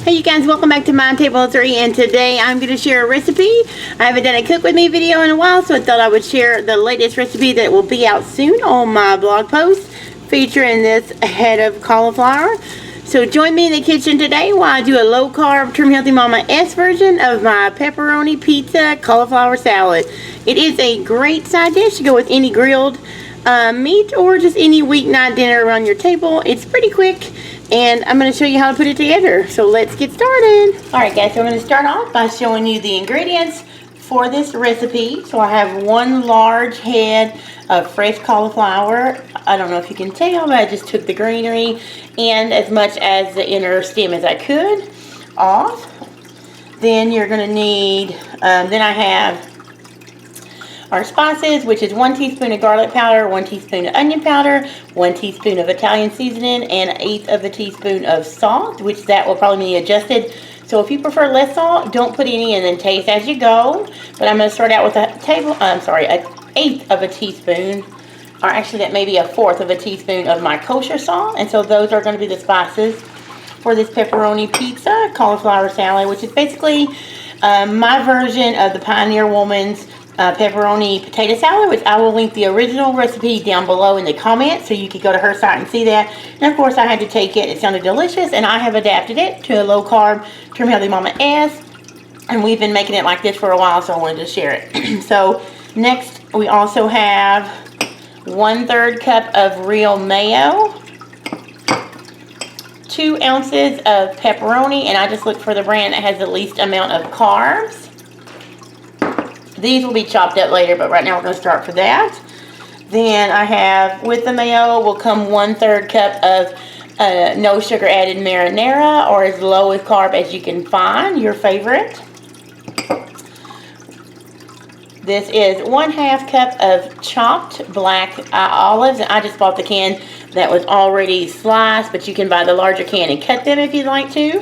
Hey you guys, welcome back to My Table 3, and today I'm going to share a recipe. I haven't done a cook with me video in a while, so I thought I would share the latest recipe that will be out soon on my blog post featuring this head of cauliflower. So join me in the kitchen today while I do a low carb Trim Healthy Mama S version of my Pepperoni Pizza Califlower Salad. It is a great side dish to go with any grilled meat or just any weeknight dinner around your table. It's pretty quick, and I'm going to show you how to put it together. So let's get started. Alright guys, so I'm going to start off by showing you the ingredients for this recipe. So I have one large head of fresh cauliflower. I don't know if you can tell, but I just took the greenery and as much as the inner stem as I could off. Then you're going to need, then I have our spices, which is 1 teaspoon of garlic powder, 1 teaspoon of onion powder, 1 teaspoon of Italian seasoning, and 1/8 of a teaspoon of salt, which that will probably be adjusted. So if you prefer less salt, don't put any in and taste as you go. But I'm going to start out with an 1/8 of a teaspoon, or actually that may be 1/4 of a teaspoon of my kosher salt. And so those are going to be the spices for this pepperoni pizza cauliflower salad, which is basically my version of the Pioneer Woman's pepperoni potato salad, which I will link the original recipe down below in the comments so you can go to her site and see that. And of course I had to take it. It sounded delicious, and I have adapted it to a low carb Trim Healthy Mama S, and we've been making it like this for a while, so I wanted to share it. So next we also have 1/3 cup of real mayo, 2 ounces of pepperoni, and I just look for the brand that has the least amount of carbs. These will be chopped up later, but right now we're going to start for that. Then I have, with the mayo, will come 1/3 cup of no sugar added marinara, or as low as carb as you can find, your favorite. This is 1/2 cup of chopped black olives, and I just bought the can that was already sliced, but you can buy the larger can and cut them if you'd like to.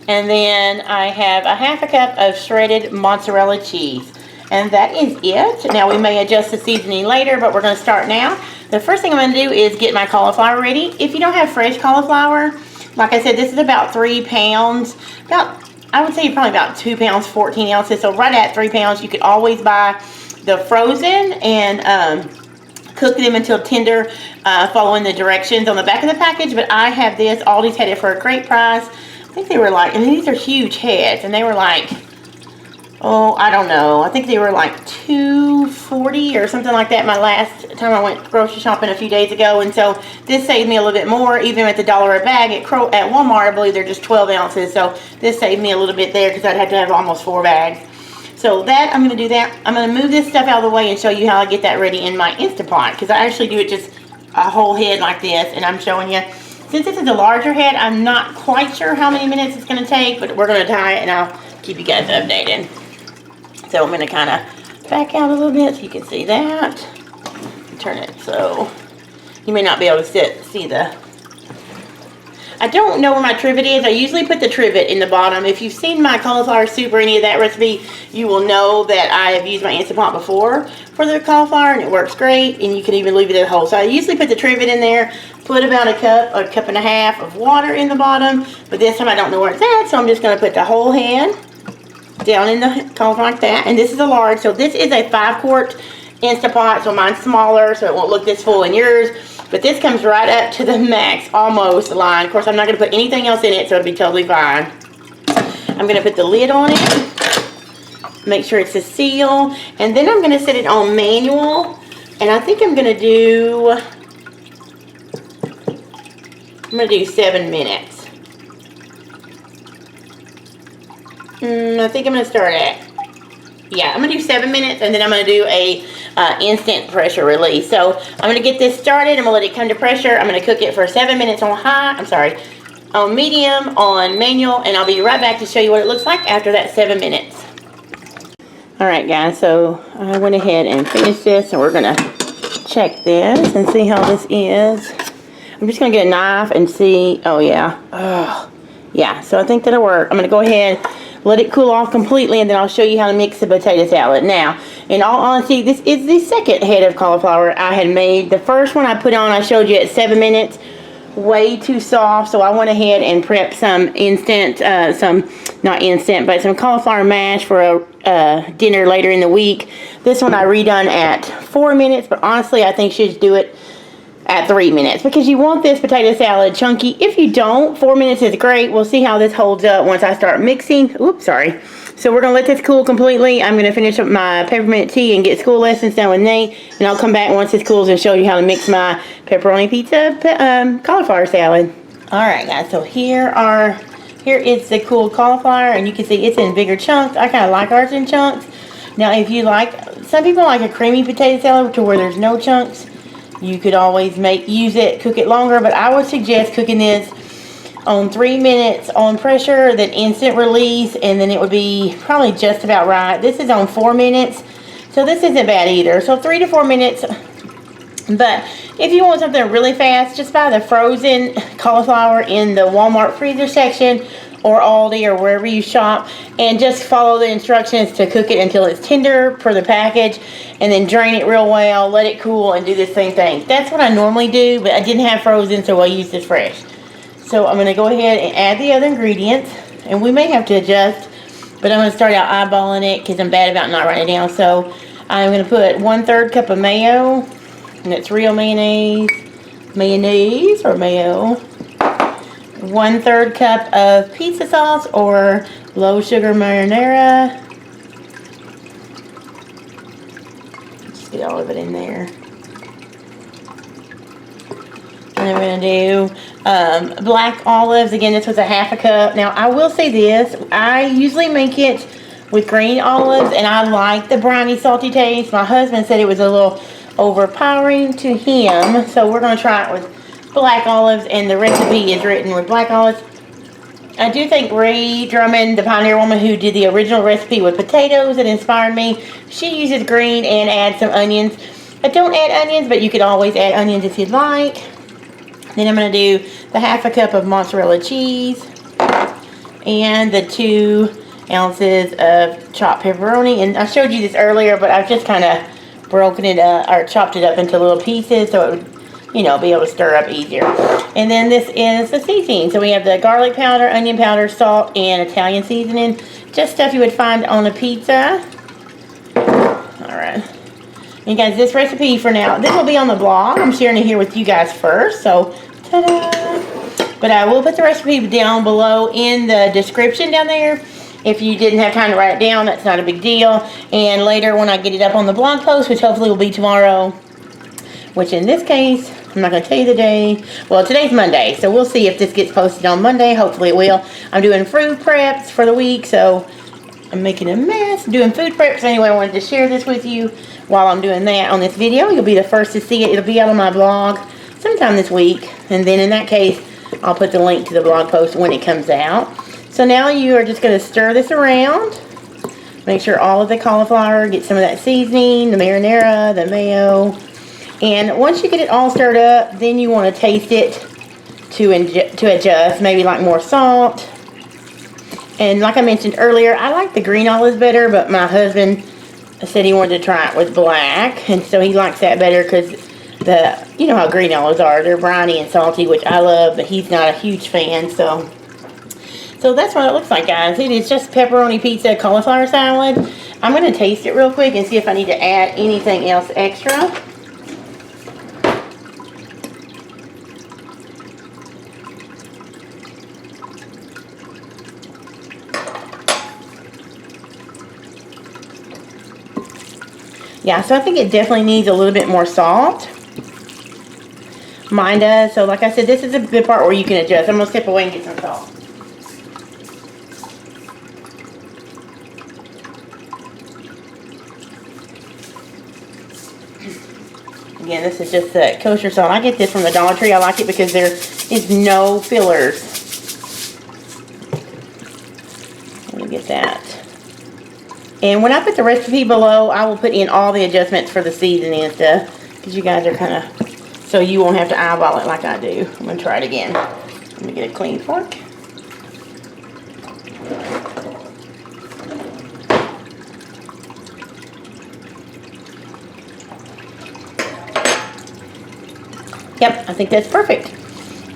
And then I have 1/2 cup of shredded mozzarella cheese. And that is it. Now we may adjust the seasoning later, but we're going to start now. The first thing I'm going to do is get my cauliflower ready. If you don't have fresh cauliflower, like I said, this is about 3 pounds. I would say probably about 2 pounds, 14 ounces. So right at 3 pounds, you could always buy the frozen and cook them until tender, following the directions on the back of the package. But I have this. Aldi's had it for a great price. I think they were like, and these are huge heads, and they were like, oh, I don't know, I think they were like $2.40 or something like that my last time I went grocery shopping a few days ago. And so this saved me a little bit more, even at the $1 a bag at Walmart. I believe they're just 12 ounces, so this saved me a little bit there because I'd have to have almost 4 bags. So that, I'm going to do that. I'm going to move this stuff out of the way and show you how I get that ready in my Instant Pot, because I actually do it just a whole head like this, and I'm showing you. Since this is a larger head, I'm not quite sure how many minutes it's going to take, but we're going to tie it and I'll keep you guys updated. So I'm going to kind of back out a little bit so you can see that. Turn it so you may not be able to see the... I don't know where my trivet is. I usually put the trivet in the bottom. If you've seen my cauliflower soup or any of that recipe, you will know that I have used my Instant Pot before for the cauliflower, and it works great, and you can even leave it at whole. So I usually put the trivet in there, put about a cup or 1.5 cups of water in the bottom, but this time I don't know where it's at, so I'm just going to put the whole head down in the cauliflower like that. And this is a large, so this is a 5-quart Instant Pot, so mine's smaller, so it won't look this full in yours. But this comes right up to the max, almost the line. Of course, I'm not going to put anything else in it, so it'll be totally fine. I'm going to put the lid on it, make sure it's a seal, and then I'm going to set it on manual. And I think I'm going to do 7 minutes. I think I'm going to start at, yeah, I'm going to do 7 minutes, and then I'm going to do a instant pressure release. So I'm going to get this started. I'm going to let it come to pressure. I'm going to cook it for 7 minutes on on medium, on manual, and I'll be right back to show you what it looks like after that 7 minutes. Alright guys, so I went ahead and finished this, and we're going to check this and see how this is. I'm just going to get a knife and see. Oh yeah. Oh, yeah, so I think that'll work. I'm going to go ahead, let it cool off completely, and then I'll show you how to mix the potato salad. Now, in all honesty, this is the second head of cauliflower I had made. The first one I put on, I showed you at 7 minutes, way too soft, so I went ahead and prepped some instant, not instant, but some cauliflower mash for a dinner later in the week. This one I redone at 4 minutes, but honestly I think you should do it at 3 minutes because you want this potato salad chunky. If you don't, 4 minutes is great. We'll see how this holds up once I start mixing. Oops, sorry. So we're going to let this cool completely. I'm going to finish up my peppermint tea and get school lessons done with Nate. And I'll come back once this cools and show you how to mix my pepperoni pizza cauliflower salad. Alright guys, so here is the cooled cauliflower. And you can see it's in bigger chunks. I kind of like ours in chunks. Now if you like, some people like a creamy potato salad to where there's no chunks. You could always use it, cook it longer. But I would suggest cooking this on 3 minutes on pressure, then instant release, and then it would be probably just about right. This is on 4 minutes, so this isn't bad either. So 3 to 4 minutes. But if you want something really fast, just buy the frozen cauliflower in the Walmart freezer section or Aldi or wherever you shop, and just follow the instructions to cook it until it's tender per the package, and then drain it real well, let it cool, and do the same thing. That's what I normally do, but I didn't have frozen, so I used this fresh. So I'm going to go ahead and add the other ingredients, and we may have to adjust, but I'm going to start out eyeballing it because I'm bad about not writing it down. So I'm going to put 1/3 cup of mayo, and it's real mayonnaise or mayo. 1/3 cup of pizza sauce or low sugar marinara. Just get all of it in there. And then we're going to do black olives. Again, this was a 1/2 cup. Now, I will say this. I usually make it with green olives, and I like the briny, salty taste. My husband said it was a little overpowering to him, so we're going to try it with black olives, and the recipe is written with black olives. I do think Ray Drummond, the pioneer woman who did the original recipe with potatoes that inspired me, she uses green and adds some onions. I don't add onions, but you could always add onions if you'd like. Then I'm going to do the 1/2 cup of mozzarella cheese and the 2 ounces of chopped pepperoni. And I showed you this earlier, but I've just kind of broken it up or chopped it up into little pieces so it would, you know, be able to stir up easier. And then this is the seasoning. So we have the garlic powder, onion powder, salt, and Italian seasoning. Just stuff you would find on a pizza. Alright. And guys, this recipe for now, this will be on the blog. I'm sharing it here with you guys first. So, ta-da! But I will put the recipe down below in the description down there. If you didn't have time to write it down, that's not a big deal. And later when I get it up on the blog post, which hopefully will be tomorrow, which in this case, I'm not going to tell you the day. Well, today's Monday, so we'll see if this gets posted on Monday. Hopefully it will. I'm doing food preps for the week, so I'm making a mess doing food preps. Anyway, I wanted to share this with you while I'm doing that on this video. You'll be the first to see it. It'll be out on my blog sometime this week. And then in that case, I'll put the link to the blog post when it comes out. So now you are just going to stir this around. Make sure all of the cauliflower gets some of that seasoning, the marinara, the mayo. And once you get it all stirred up, then you want to taste it to adjust. Maybe like more salt. And like I mentioned earlier, I like the green olives better, but my husband said he wanted to try it with black. And so he likes that better because you know how green olives are. They're briny and salty, which I love, but he's not a huge fan. So that's what it looks like, guys. It is just pepperoni pizza cauliflower salad. I'm going to taste it real quick and see if I need to add anything else extra. Yeah, so I think it definitely needs a little bit more salt. Mine does. So like I said, this is a good part where you can adjust. I'm going to step away and get some salt. Again, this is just the kosher salt. I get this from the Dollar Tree. I like it because there is no fillers. Let me get that. And when I put the recipe below, I will put in all the adjustments for the seasoning and stuff. Because you guys are kind of, so you won't have to eyeball it like I do. I'm going to try it again. Let me get a clean fork. Yep, I think that's perfect.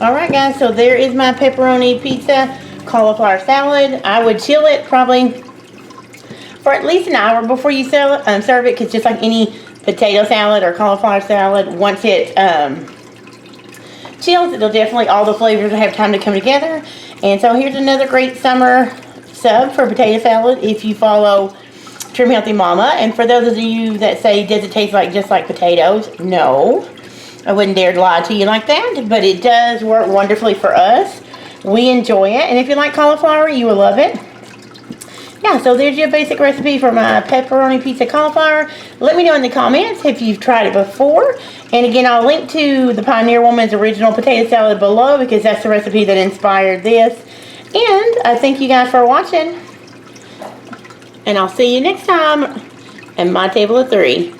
Alright guys, so there is my pepperoni pizza cauliflower salad. I would chill it probably for at least an hour before you serve it, because just like any potato salad or cauliflower salad, once it chills, it'll definitely, all the flavors will have time to come together. And so here's another great summer sub for potato salad if you follow Trim Healthy Mama. And for those of you that say, does it taste like just like potatoes? No, I wouldn't dare to lie to you like that, but it does work wonderfully for us. We enjoy it, and if you like cauliflower, you will love it. Yeah, so there's your basic recipe for my pepperoni pizza cauliflower. Let me know in the comments if you've tried it before. And again, I'll link to the Pioneer Woman's original potato salad below, because that's the recipe that inspired this. And I thank you guys for watching. And I'll see you next time at my table of 3.